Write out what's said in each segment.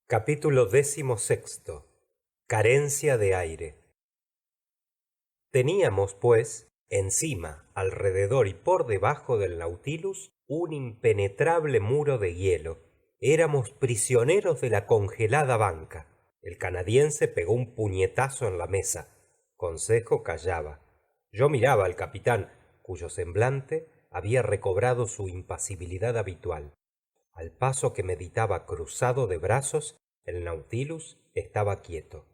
Capítulo XVI. Carencia de aire. Teníamos, pues, encima, alrededor y por debajo del Nautilus un impenetrable muro de hielo. Éramos prisioneros de la congelada banca. El canadiense pegó un puñetazo en la mesa. Consejo callaba. Yo miraba al capitán, cuyo semblante había recobrado su impasibilidad habitual. Al paso que meditaba cruzado de brazos, el Nautilus estaba quieto.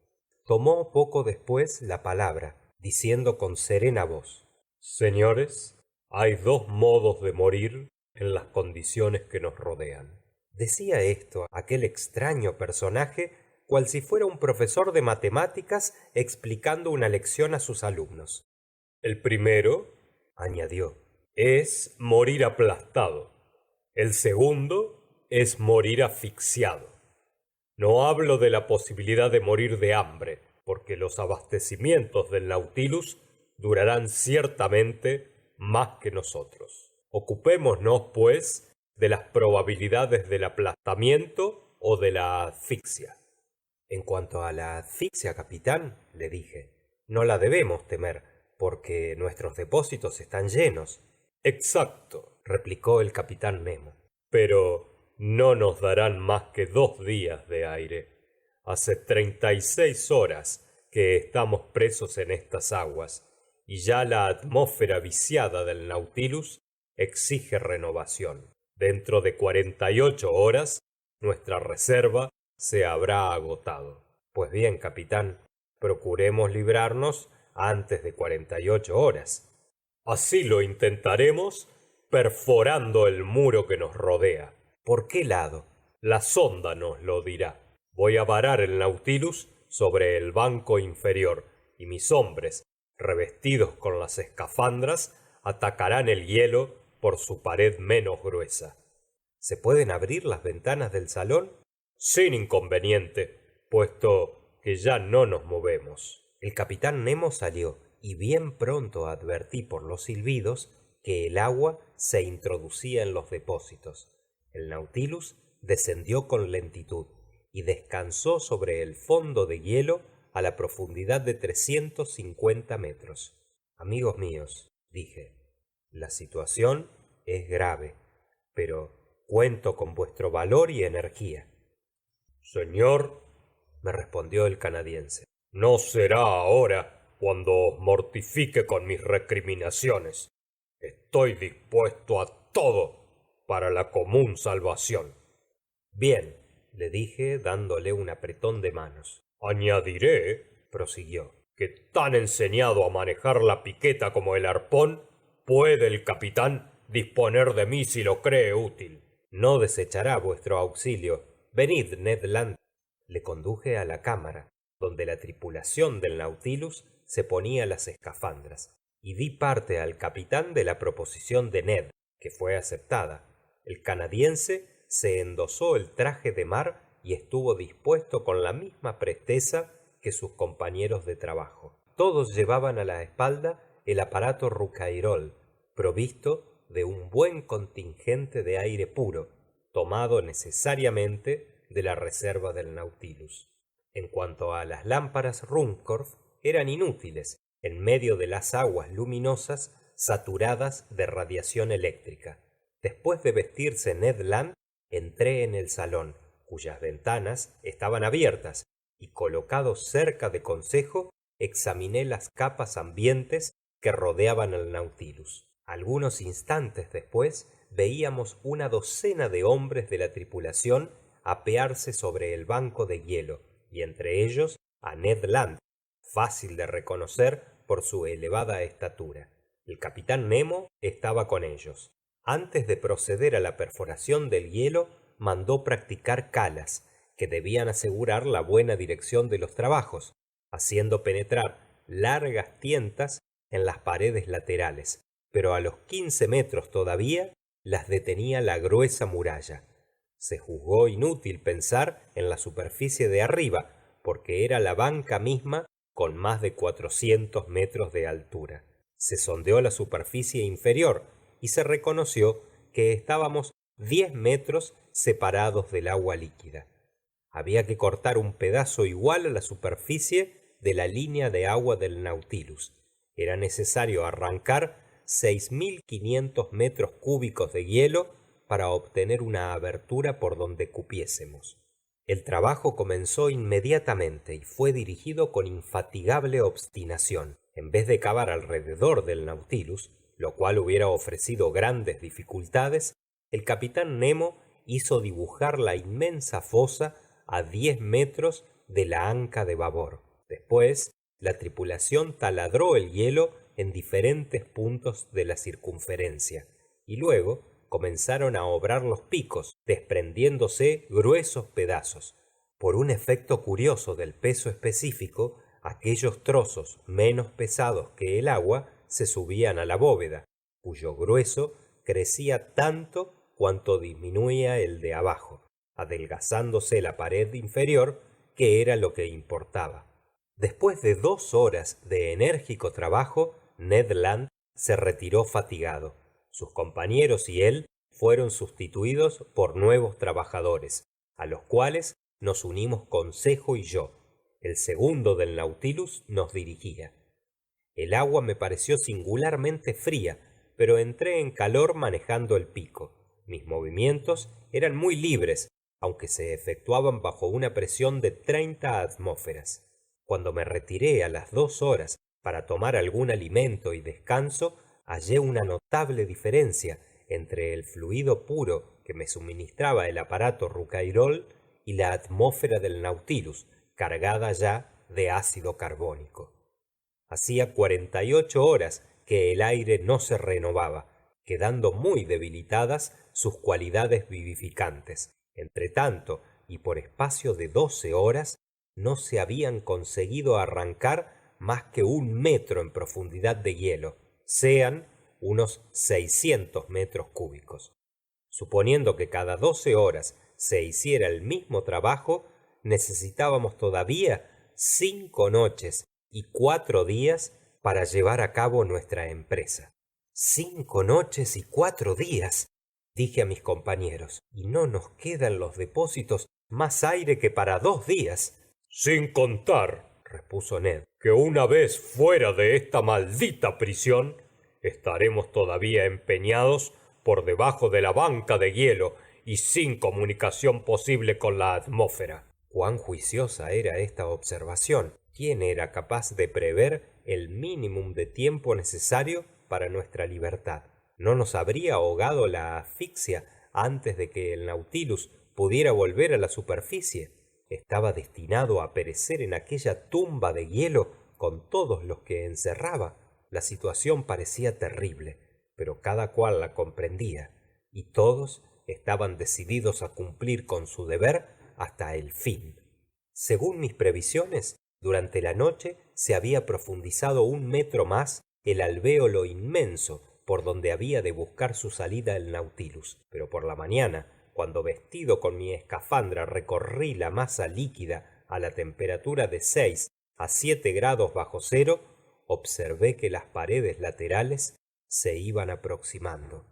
Tomó poco después la palabra, diciendo con serena voz: Señores, hay dos modos de morir en las condiciones que nos rodean. Decía esto aquel extraño personaje cual si fuera un profesor de matemáticas explicando una lección a sus alumnos. El primero, añadió, es morir aplastado. El segundo es morir asfixiado. No hablo de la posibilidad de morir de hambre, porque los abastecimientos del Nautilus durarán ciertamente más que nosotros. Ocupémonos, pues, de las probabilidades del aplastamiento o de la asfixia. En cuanto a la asfixia, capitán, le dije, no la debemos temer, porque nuestros depósitos están llenos. Exacto, replicó el capitán Nemo. Pero no nos darán más que 2 días de aire. Hace 36 horas que estamos presos en estas aguas, y ya la atmósfera viciada del Nautilus exige renovación. Dentro de 48 horas, nuestra reserva se habrá agotado. Pues bien, capitán, procuremos librarnos antes de 48 horas. Así lo intentaremos perforando el muro que nos rodea. ¿Por qué lado? La sonda nos lo dirá. Voy a varar el Nautilus sobre el banco inferior y mis hombres, revestidos con las escafandras, atacarán el hielo por su pared menos gruesa. ¿Se pueden abrir las ventanas del salón? Sin inconveniente, puesto que ya no nos movemos. El capitán Nemo salió y bien pronto advertí por los silbidos que el agua se introducía en los depósitos. El Nautilus descendió con lentitud y descansó sobre el fondo de hielo a la profundidad de 350 metros. Amigos míos, dije, la situación es grave, pero cuento con vuestro valor y energía. Señor, me respondió el canadiense, no será ahora cuando os mortifique con mis recriminaciones. Estoy dispuesto a todo para la común salvación. Bien, le dije dándole un apretón de manos. Añadiré, prosiguió, que tan enseñado a manejar la piqueta como el arpón, puede el capitán disponer de mí si lo cree útil. No desechará vuestro auxilio. Venid, Ned Land. Le conduje a la cámara, donde la tripulación del Nautilus se ponía las escafandras, y di parte al capitán de la proposición de Ned, que fue aceptada. El canadiense se endosó el traje de mar y estuvo dispuesto con la misma presteza que sus compañeros de trabajo. Todos llevaban a la espalda el aparato Rouquayrol, provisto de un buen contingente de aire puro, tomado necesariamente de la reserva del Nautilus. En cuanto a las lámparas Ruhmkorff, eran inútiles en medio de las aguas luminosas saturadas de radiación eléctrica. Después de vestirse Ned Land, entré en el salón, cuyas ventanas estaban abiertas, y colocado cerca de Consejo, examiné las capas ambientes que rodeaban al Nautilus. Algunos instantes después veíamos una docena de hombres de la tripulación apearse sobre el banco de hielo, y entre ellos a Ned Land, fácil de reconocer por su elevada estatura. El capitán Nemo estaba con ellos. Antes de proceder a la perforación del hielo, mandó practicar calas, que debían asegurar la buena dirección de los trabajos, haciendo penetrar largas tientas en las paredes laterales, pero a los 15 metros todavía las detenía la gruesa muralla. Se juzgó inútil pensar en la superficie de arriba, porque era la banca misma con más de 400 metros de altura. Se sondeó la superficie inferior y se reconoció que estábamos 10 metros separados del agua líquida. Había que cortar un pedazo igual a la superficie de la línea de agua del Nautilus. Era necesario arrancar 6500 metros cúbicos de hielo para obtener una abertura por donde cupiésemos. El trabajo comenzó inmediatamente y fue dirigido con infatigable obstinación. En vez de cavar alrededor del Nautilus, lo cual hubiera ofrecido grandes dificultades, el capitán Nemo hizo dibujar la inmensa fosa a 10 metros de la anca de babor. Después, la tripulación taladró el hielo en diferentes puntos de la circunferencia y luego comenzaron a obrar los picos, desprendiéndose gruesos pedazos. Por un efecto curioso del peso específico, aquellos trozos menos pesados que el agua se subían a la bóveda, cuyo grueso crecía tanto cuanto disminuía el de abajo, adelgazándose la pared inferior, que era lo que importaba. Después de 2 horas de enérgico trabajo, Ned Land se retiró fatigado. Sus compañeros y él fueron sustituidos por nuevos trabajadores, a los cuales nos unimos Consejo y yo. El segundo del Nautilus nos dirigía. El agua me pareció singularmente fría, pero entré en calor manejando el pico. Mis movimientos eran muy libres, aunque se efectuaban bajo una presión de 30 atmósferas. Cuando me retiré a las 2 horas para tomar algún alimento y descanso, hallé una notable diferencia entre el fluido puro que me suministraba el aparato Rouquayrol y la atmósfera del Nautilus, cargada ya de ácido carbónico. Hacía 48 horas que el aire no se renovaba, quedando muy debilitadas sus cualidades vivificantes. Entretanto, y por espacio de 12 horas, no se habían conseguido arrancar más que 1 metro en profundidad de hielo, sean unos 600 metros cúbicos. Suponiendo que cada 12 horas se hiciera el mismo trabajo, necesitábamos todavía 5 noches y 4 días para llevar a cabo nuestra empresa. 5 noches y 4 días, dije a mis compañeros, y no nos queda en los depósitos más aire que para 2 días. Sin contar, repuso Ned, que una vez fuera de esta maldita prisión, estaremos todavía empeñados por debajo de la banca de hielo y sin comunicación posible con la atmósfera. Cuán juiciosa era esta observación. ¿Quién era capaz de prever el mínimo de tiempo necesario para nuestra libertad? ¿No nos habría ahogado la asfixia antes de que el Nautilus pudiera volver a la superficie? Estaba destinado a perecer en aquella tumba de hielo con todos los que encerraba. La situación parecía terrible, pero cada cual la comprendía, y todos estaban decididos a cumplir con su deber hasta el fin. Según mis previsiones, durante la noche se había profundizado 1 metro más el alvéolo inmenso por donde había de buscar su salida el Nautilus, pero por la mañana, cuando vestido con mi escafandra recorrí la masa líquida a la temperatura de 6 a 7 grados bajo cero, observé que las paredes laterales se iban aproximando.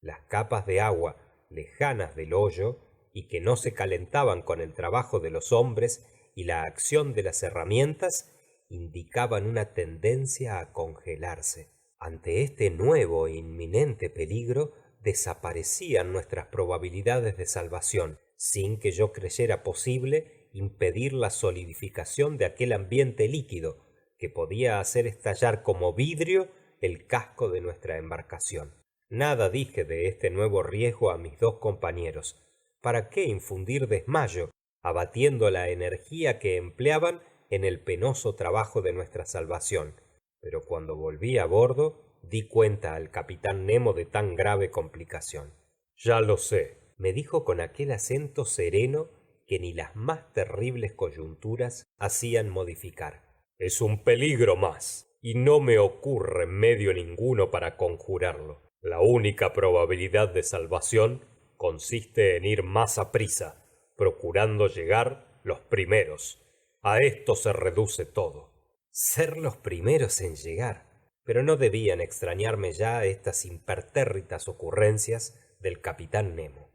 Las capas de agua lejanas del hoyo y que no se calentaban con el trabajo de los hombres y la acción de las herramientas indicaban una tendencia a congelarse. Ante este nuevo e inminente peligro, desaparecían nuestras probabilidades de salvación, sin que yo creyera posible impedir la solidificación de aquel ambiente líquido que podía hacer estallar como vidrio el casco de nuestra embarcación. Nada dije de este nuevo riesgo a mis 2 compañeros. ¿Para qué infundir desmayo, abatiendo la energía que empleaban en el penoso trabajo de nuestra salvación? Pero cuando volví a bordo, di cuenta al capitán Nemo de tan grave complicación. Ya lo sé, Me dijo con aquel acento sereno que ni las más terribles coyunturas hacían modificar. es un peligro más, y no me ocurre medio ninguno para conjurarlo. La única probabilidad de salvación consiste en ir más aprisa, procurando llegar los primeros. A esto se reduce todo. Ser los primeros en llegar. Pero no debían extrañarme ya estas impertérritas ocurrencias del capitán Nemo.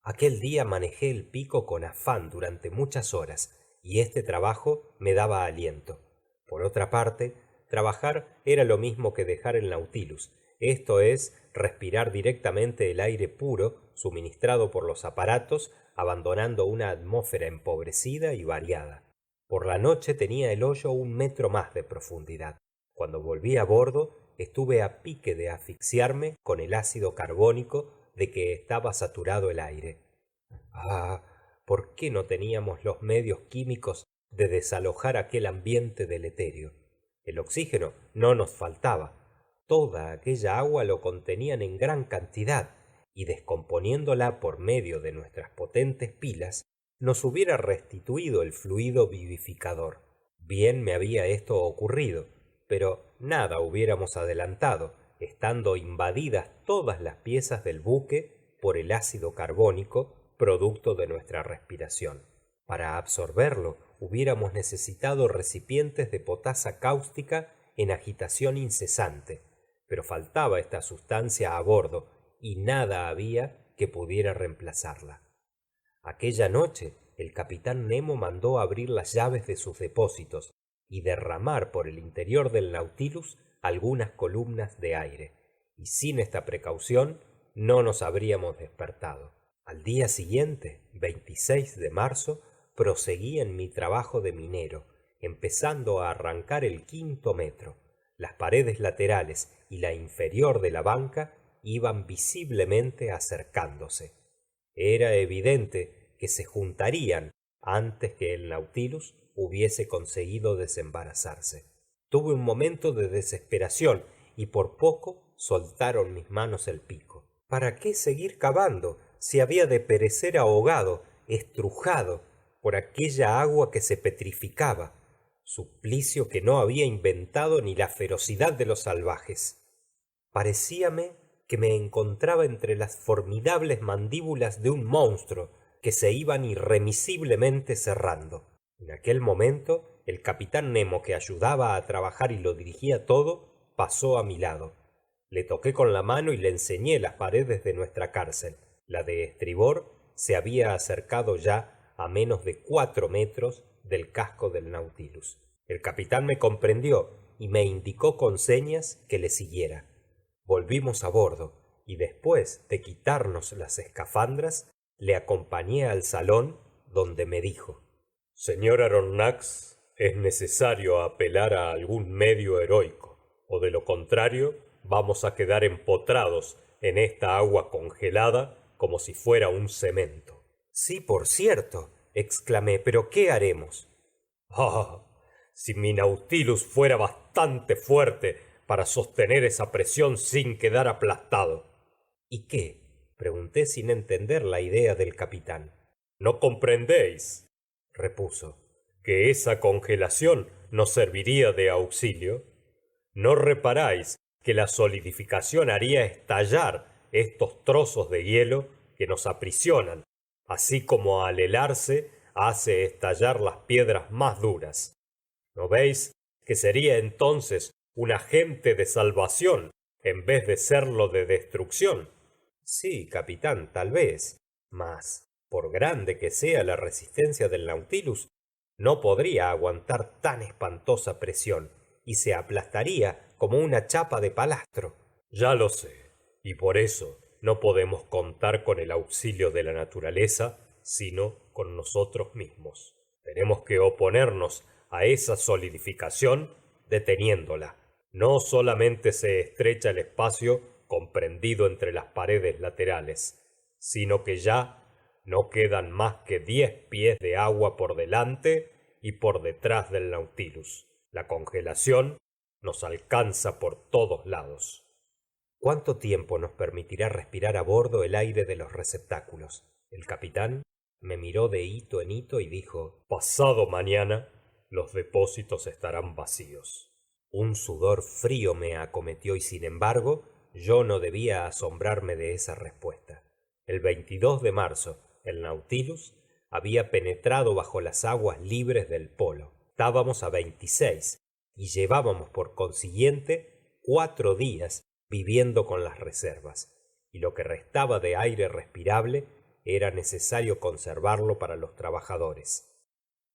Aquel día manejé el pico con afán durante muchas horas, y este trabajo me daba aliento. Por otra parte, trabajar era lo mismo que dejar el Nautilus, esto es, respirar directamente el aire puro suministrado por los aparatos, abandonando una atmósfera empobrecida y variada. Por la noche tenía el hoyo 1 metro más de profundidad. Cuando volví a bordo, estuve a pique de asfixiarme con el ácido carbónico de que estaba saturado el aire. Ah, ¿por qué no teníamos los medios químicos de desalojar aquel ambiente deleterio? El oxígeno no nos faltaba. Toda aquella agua lo contenían en gran cantidad, y descomponiéndola por medio de nuestras potentes pilas, nos hubiera restituido el fluido vivificador. Bien me había esto ocurrido, pero nada hubiéramos adelantado, estando invadidas todas las piezas del buque por el ácido carbónico, producto de nuestra respiración. Para absorberlo hubiéramos necesitado recipientes de potasa cáustica en agitación incesante, pero faltaba esta sustancia a bordo y nada había que pudiera reemplazarla. Aquella noche el capitán Nemo mandó abrir las llaves de sus depósitos y derramar por el interior del Nautilus algunas columnas de aire, y sin esta precaución no nos habríamos despertado. Al día siguiente, 26 de marzo, proseguí en mi trabajo de minero, empezando a arrancar el 5.º metro. Las paredes laterales y la inferior de la banca iban visiblemente acercándose. Era evidente que se juntarían antes que el Nautilus hubiese conseguido desembarazarse. Tuve un momento de desesperación y por poco soltaron mis manos el pico. ¿Para qué seguir cavando si había de perecer ahogado, estrujado por aquella agua que se petrificaba? Suplicio que no había inventado ni la ferocidad de los salvajes. Parecíame que me encontraba entre las formidables mandíbulas de un monstruo que se iban irremisiblemente cerrando. En aquel momento, el capitán Nemo, que ayudaba a trabajar y lo dirigía todo, pasó a mi lado. Le toqué con la mano y le enseñé las paredes de nuestra cárcel. La de estribor se había acercado ya a menos de 4 metros del casco del Nautilus. El capitán me comprendió y me indicó con señas que le siguiera. Volvimos a bordo y después de quitarnos las escafandras, le acompañé al salón donde me dijo: Señor Aronnax, es necesario apelar a algún medio heroico, o de lo contrario vamos a quedar empotrados en esta agua congelada como si fuera un cemento. Sí, por cierto, exclamé, pero ¿qué haremos? Ah, si mi Nautilus fuera bastante fuerte para sostener esa presión sin quedar aplastado. ¿Y qué? Pregunté sin entender la idea del capitán. ¿No comprendéis, repuso, que esa congelación nos serviría de auxilio? ¿No reparáis que la solidificación haría estallar estos trozos de hielo que nos aprisionan, así como al helarse hace estallar las piedras más duras? ¿No veis que sería entonces un agente de salvación en vez de serlo de destrucción? Sí, capitán, tal vez, mas, por grande que sea la resistencia del Nautilus, no podría aguantar tan espantosa presión y se aplastaría como una chapa de palastro. Ya lo sé, y por eso no podemos contar con el auxilio de la naturaleza, sino con nosotros mismos. Tenemos que oponernos a esa solidificación deteniéndola. No solamente se estrecha el espacio comprendido entre las paredes laterales, sino que ya no quedan más que 10 pies de agua por delante y por detrás del Nautilus. La congelación nos alcanza por todos lados. ¿Cuánto tiempo nos permitirá respirar a bordo el aire de los receptáculos? El capitán me miró de hito en hito y dijo: Pasado mañana los depósitos estarán vacíos. Un sudor frío me acometió y sin embargo yo no debía asombrarme de esa respuesta. El 22 de marzo el Nautilus había penetrado bajo las aguas libres del polo. Estábamos a 26 y llevábamos por consiguiente 4 días viviendo con las reservas, y lo que restaba de aire respirable era necesario conservarlo para los trabajadores.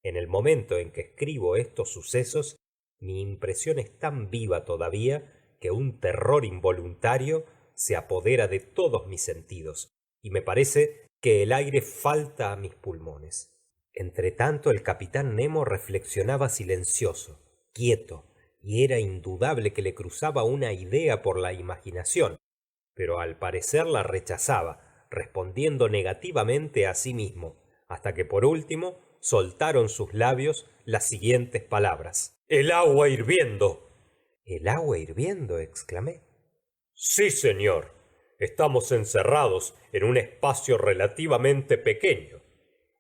En el momento en que escribo estos sucesos, mi impresión es tan viva todavía que un terror involuntario se apodera de todos mis sentidos y me parece que el aire falta a mis pulmones. Entretanto, el capitán Nemo reflexionaba silencioso, quieto, y era indudable que le cruzaba una idea por la imaginación, pero al parecer la rechazaba, respondiendo negativamente a sí mismo, hasta que por último soltaron sus labios las siguientes palabras: el agua hirviendo. ¿El agua hirviendo? Exclamé. Sí, señor. Estamos encerrados en un espacio relativamente pequeño.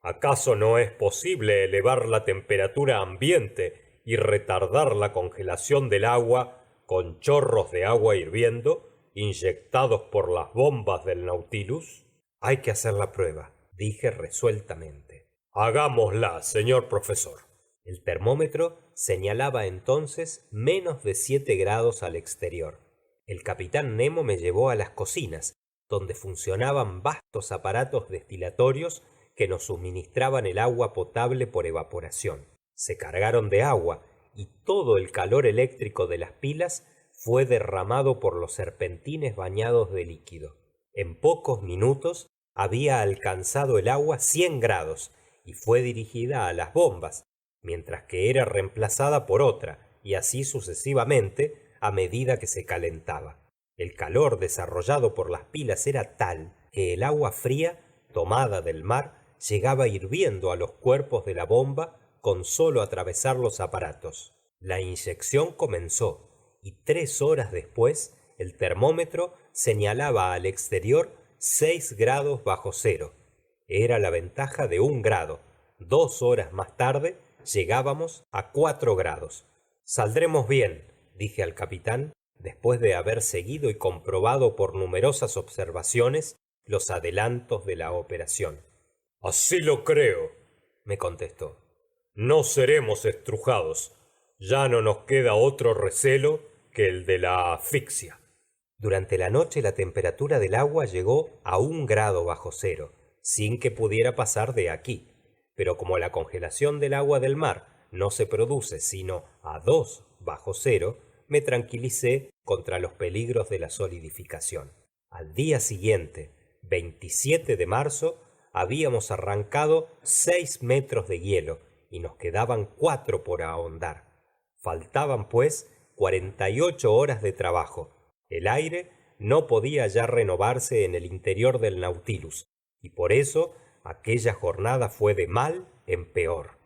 ¿Acaso no es posible elevar la temperatura ambiente y retardar la congelación del agua con chorros de agua hirviendo inyectados por las bombas del Nautilus? Hay que hacer la prueba, dije resueltamente. Hagámosla, señor profesor. El termómetro señalaba entonces menos de 7 grados al exterior. El capitán Nemo me llevó a las cocinas, donde funcionaban vastos aparatos destilatorios que nos suministraban el agua potable por evaporación. Se cargaron de agua y todo el calor eléctrico de las pilas fue derramado por los serpentines bañados de líquido. En pocos minutos había alcanzado el agua 100 grados y fue dirigida a las bombas, mientras que era reemplazada por otra, y así sucesivamente a medida que se calentaba. El calor desarrollado por las pilas era tal que el agua fría, tomada del mar, llegaba hirviendo a los cuerpos de la bomba con solo atravesar los aparatos. La inyección comenzó y 3 horas después el termómetro señalaba al exterior 6 grados bajo cero. Era la ventaja de 1 grado. 2 horas más tarde llegábamos a 4 grados. Saldremos bien, dije al capitán, después de haber seguido y comprobado por numerosas observaciones los adelantos de la operación. Así lo creo, me contestó. No seremos estrujados. Ya no nos queda otro recelo que el de la asfixia. Durante la noche la temperatura del agua llegó a 1 grado bajo cero, sin que pudiera pasar de aquí. Pero como la congelación del agua del mar no se produce sino a 2 bajo cero, me tranquilicé contra los peligros de la solidificación. Al día siguiente, 27 de marzo, habíamos arrancado 6 metros de hielo y nos quedaban 4 por ahondar. Faltaban, pues, 48 horas de trabajo. El aire no podía ya renovarse en el interior del Nautilus, y por eso aquella jornada fue de mal en peor.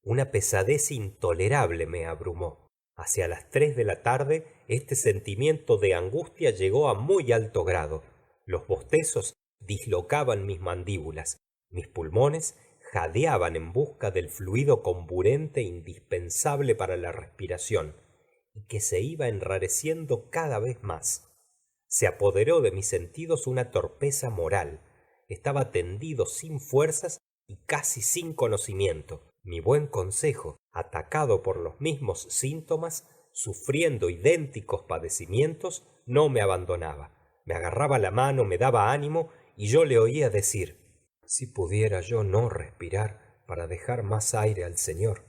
Una pesadez intolerable me abrumó. Hacia las 3 de la tarde, este sentimiento de angustia llegó a muy alto grado. Los bostezos dislocaban mis mandíbulas, mis pulmones jadeaban en busca del fluido comburente indispensable para la respiración, y que se iba enrareciendo cada vez más. Se apoderó de mis sentidos una torpeza moral. Estaba tendido sin fuerzas y casi sin conocimiento. Mi buen consejo, atacado por los mismos síntomas, sufriendo idénticos padecimientos, no me abandonaba. Me agarraba la mano, me daba ánimo, y yo le oía decir: si pudiera yo no respirar para dejar más aire al Señor.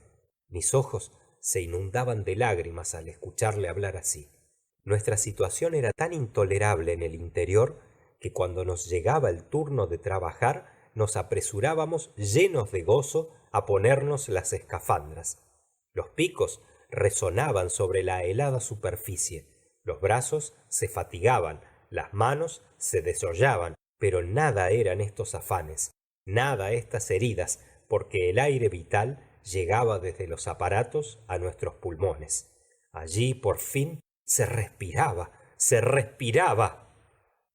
Mis ojos se inundaban de lágrimas al escucharle hablar así. Nuestra situación era tan intolerable en el interior que cuando nos llegaba el turno de trabajar nos apresurábamos llenos de gozo a ponernos las escafandras. Los picos resonaban sobre la helada superficie, los brazos se fatigaban, las manos se desollaban, pero nada eran estos afanes, nada estas heridas, porque el aire vital llegaba desde los aparatos a nuestros pulmones. Allí, por fin, se respiraba, se respiraba.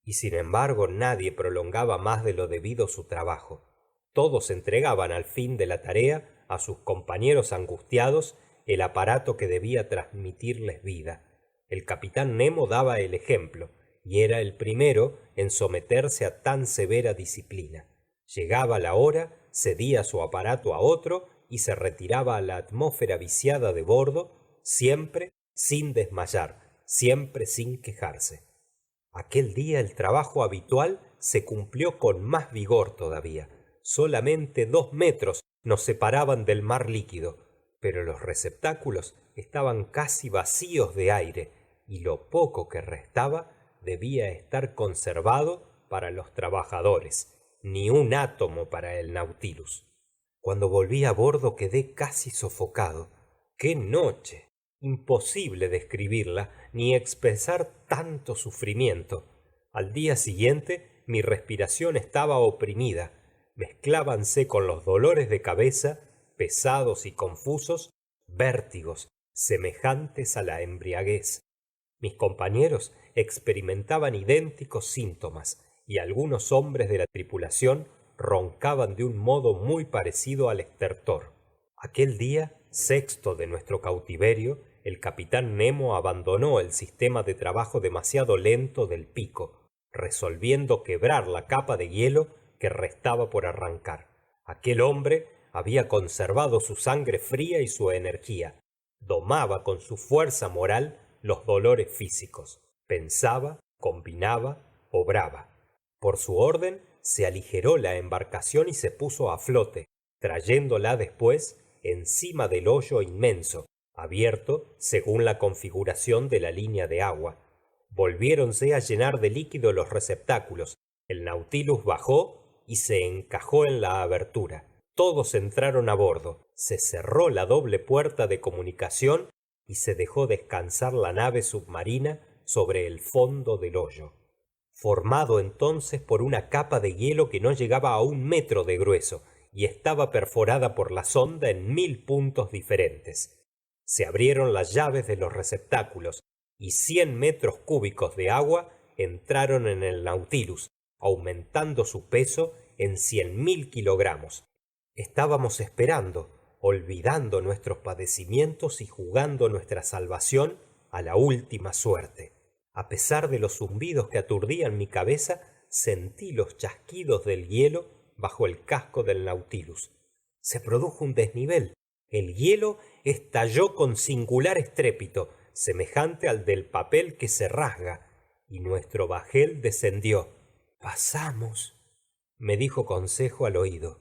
Y sin embargo, nadie prolongaba más de lo debido su trabajo. Todos entregaban al fin de la tarea a sus compañeros angustiados el aparato que debía transmitirles vida. El capitán Nemo daba el ejemplo, y era el primero en someterse a tan severa disciplina. Llegaba la hora, cedía su aparato a otro y se retiraba a la atmósfera viciada de bordo, siempre sin desmayar, siempre sin quejarse. Aquel día el trabajo habitual se cumplió con más vigor todavía. Solamente 2 metros nos separaban del mar líquido, pero los receptáculos estaban casi vacíos de aire y lo poco que restaba debía estar conservado para los trabajadores, ni un átomo para el Nautilus. Cuando volví a bordo quedé casi sofocado. ¡Qué noche! Imposible describirla ni expresar tanto sufrimiento. Al día siguiente mi respiración estaba oprimida. Mezclábanse con los dolores de cabeza, pesados y confusos, vértigos semejantes a la embriaguez. Mis compañeros experimentaban idénticos síntomas y algunos hombres de la tripulación roncaban de un modo muy parecido al estertor. Aquel día sexto de nuestro cautiverio, el capitán Nemo abandonó el sistema de trabajo demasiado lento del pico, resolviendo quebrar la capa de hielo que restaba por arrancar. Aquel hombre había conservado su sangre fría y su energía. Domaba con su fuerza moral los dolores físicos. Pensaba, combinaba, obraba. Por su orden, se aligeró la embarcación y se puso a flote, trayéndola después encima del hoyo inmenso, abierto según la configuración de la línea de agua. Volviéronse a llenar de líquido los receptáculos. El Nautilus bajó y se encajó en la abertura. Todos entraron a bordo. Se cerró la doble puerta de comunicación y se dejó descansar la nave submarina sobre el fondo del hoyo, formado entonces por una capa de hielo que no llegaba a 1 metro de grueso y estaba perforada por la sonda en 1000 puntos diferentes. Se abrieron las llaves de los receptáculos y 100 metros cúbicos de agua entraron en el Nautilus, aumentando su peso en 100.000 kilogramos. Estábamos esperando, olvidando nuestros padecimientos y jugando nuestra salvación a la última suerte. A pesar de los zumbidos que aturdían mi cabeza, sentí los chasquidos del hielo bajo el casco del Nautilus. Se produjo un desnivel. El hielo estalló con singular estrépito, semejante al del papel que se rasga, y nuestro bajel descendió. «Pasamos», me dijo Consejo al oído.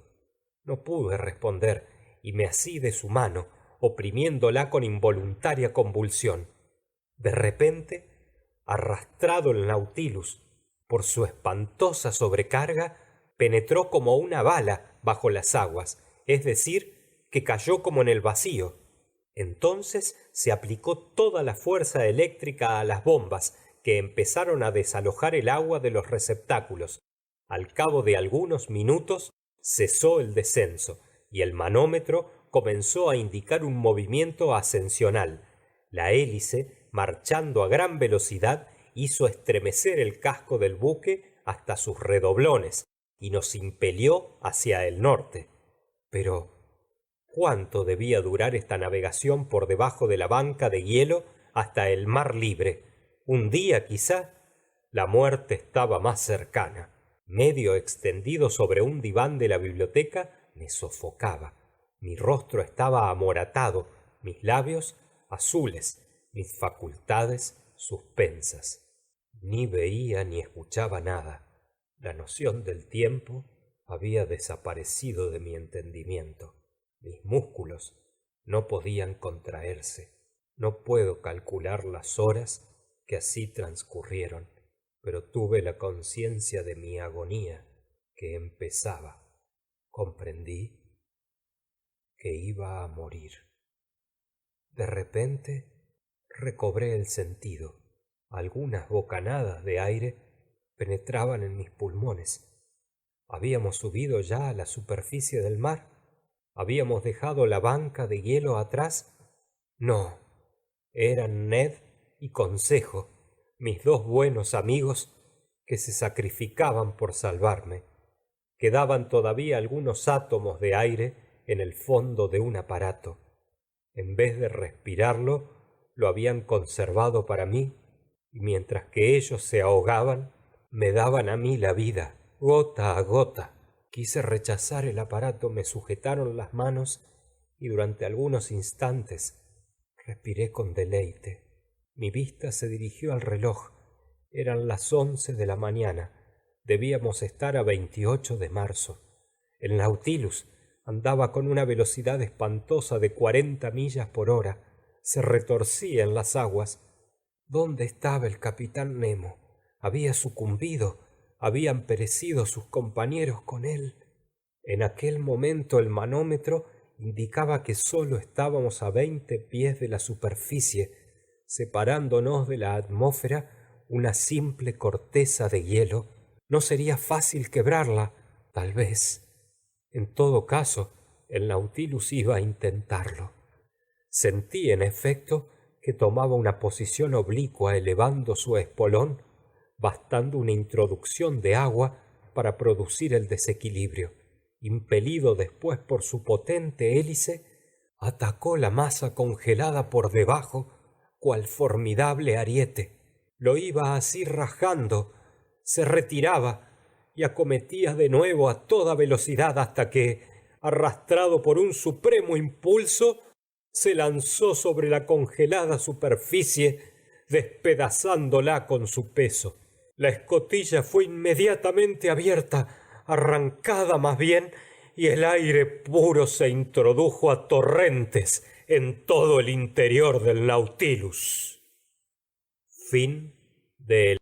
No pude responder y me así de su mano, oprimiéndola con involuntaria convulsión. De repente, arrastrado el Nautilus por su espantosa sobrecarga, penetró como una bala bajo las aguas, es decir, que cayó como en el vacío. Entonces se aplicó toda la fuerza eléctrica a las bombas, que empezaron a desalojar el agua de los receptáculos. Al cabo de algunos minutos cesó el descenso y el manómetro comenzó a indicar un movimiento ascensional. La hélice, marchando a gran velocidad, hizo estremecer el casco del buque hasta sus redoblones y nos impelió hacia el norte. Pero ¿cuánto debía durar esta navegación por debajo de la banca de hielo hasta el mar libre? ¿Un día quizá? La muerte estaba más cercana. Medio extendido sobre un diván de la biblioteca, me sofocaba. Mi rostro estaba amoratado, mis labios azules, mis facultades suspensas. Ni veía ni escuchaba nada. La noción del tiempo había desaparecido de mi entendimiento. Mis músculos no podían contraerse. No puedo calcular las horas que así transcurrieron, pero tuve la conciencia de mi agonía que empezaba. Comprendí que iba a morir. De repente recobré el sentido. Algunas bocanadas de aire penetraban en mis pulmones. ¿Habíamos subido ya a la superficie del mar? ¿Habíamos dejado la banca de hielo atrás? No, eran Ned y Consejo, mis dos buenos amigos, que se sacrificaban por salvarme. Quedaban todavía algunos átomos de aire en el fondo de un aparato. En vez de respirarlo, lo habían conservado para mí, y mientras que ellos se ahogaban, me daban a mí la vida, gota a gota. Quise rechazar el aparato, me sujetaron las manos y durante algunos instantes respiré con deleite. Mi vista se dirigió al reloj. Eran las 11 de la mañana. Debíamos estar a 28 de marzo. El Nautilus andaba con una velocidad espantosa de 40 millas por hora. Se retorcía en las aguas. ¿Dónde estaba el capitán Nemo? Había sucumbido. Habían perecido sus compañeros con él. En aquel momento el manómetro indicaba que sólo estábamos a 20 pies de la superficie, separándonos de la atmósfera una simple corteza de hielo. No sería fácil quebrarla, tal vez. En todo caso, el Nautilus iba a intentarlo. Sentí, en efecto, que tomaba una posición oblicua elevando su espolón, bastando una introducción de agua para producir el desequilibrio. Impelido después por su potente hélice, atacó la masa congelada por debajo, cual formidable ariete. Lo iba así rajando, se retiraba y acometía de nuevo a toda velocidad hasta que, arrastrado por un supremo impulso, se lanzó sobre la congelada superficie, despedazándola con su peso. La escotilla fue inmediatamente abierta, arrancada más bien, y el aire puro se introdujo a torrentes en todo el interior del Nautilus. Fin de